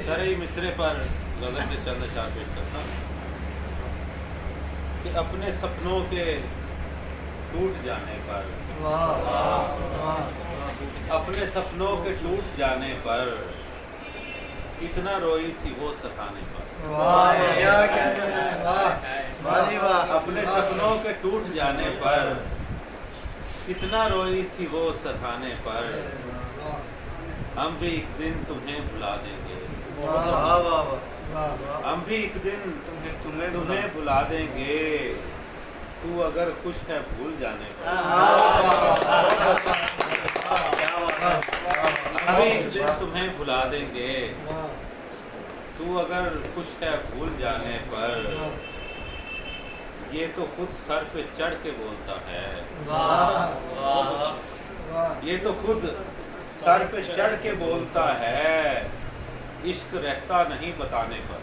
तरई मिसरे पर गज़ल में चंद अशआर पेश करता हूँ कि अपने सपनों के टूट जाने पर, अपने सपनों के टूट जाने पर कितना रोई थी वो सताने पर। अपने सपनों के टूट जाने पर कितना रोई थी वो सताने पर। हम भी एक दिन तुम्हें भुला देंगे, हम भी एक दिन तुम्हें भुला देंगे, तू अगर खुश है भूल जाने पर। हम भी एक दिन तुम्हें भुला देंगे, तू अगर खुश है भूल जाने पर। ये तो खुद सर पे चढ़ के बोलता है, ये तो खुद सर पे चढ़ के बोलता है, इश्क रहता नहीं बताने पर।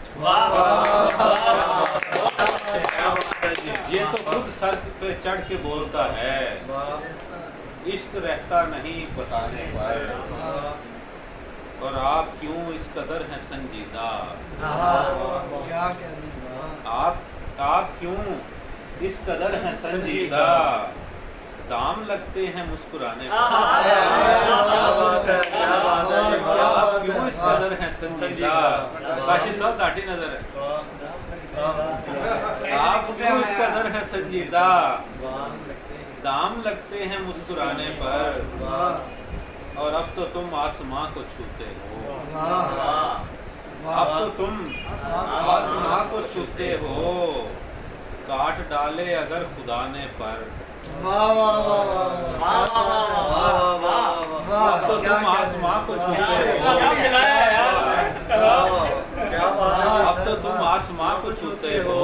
ये तो खुद सर पे चढ़ के बोलता है, इश्क रहता नहीं बताने पर। और आप क्यों इस कदर हैं संजीदा, आप क्यों इस कदर हैं संजीदा, दाम लगते हैं मुस्कुराने पर। आप क्यों इस कदर हैं संजीदा, काशी साहब दाढ़ी नजर है। आप क्यों इस कदर हैं संजीदा, दाम लगते हैं मुस्कुराने पर। और अब तो तुम आसमां को छूते हो, अब तो तुम आसमां को छूते हो, काट डाले अगर खुदा ने पर। अब तो तुम आसमां को छूते हो, अब तो तुम आसमां को छूते हो,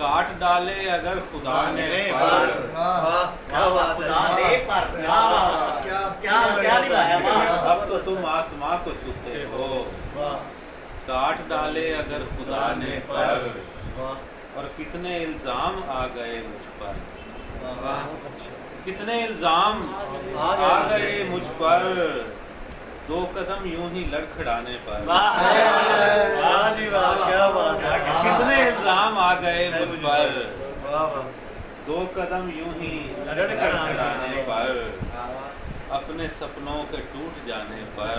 काट डाले अगर खुदा ने पर। अब तो तुम आसमां को छूते हो, काट डाले अगर खुदा ने पर। और कितने इल्जाम आ गए मुझ पर, कितने इल्जाम आ गए मुझ पर, दो कदम यूं ही लड़खड़ाने पर। कितने इल्जाम आ गए मुझ पर, दो कदम यूं ही लड़खड़ाने पर। अपने सपनों के टूट जाने पर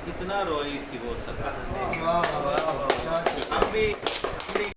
कितना रोई थी वो सताने पर।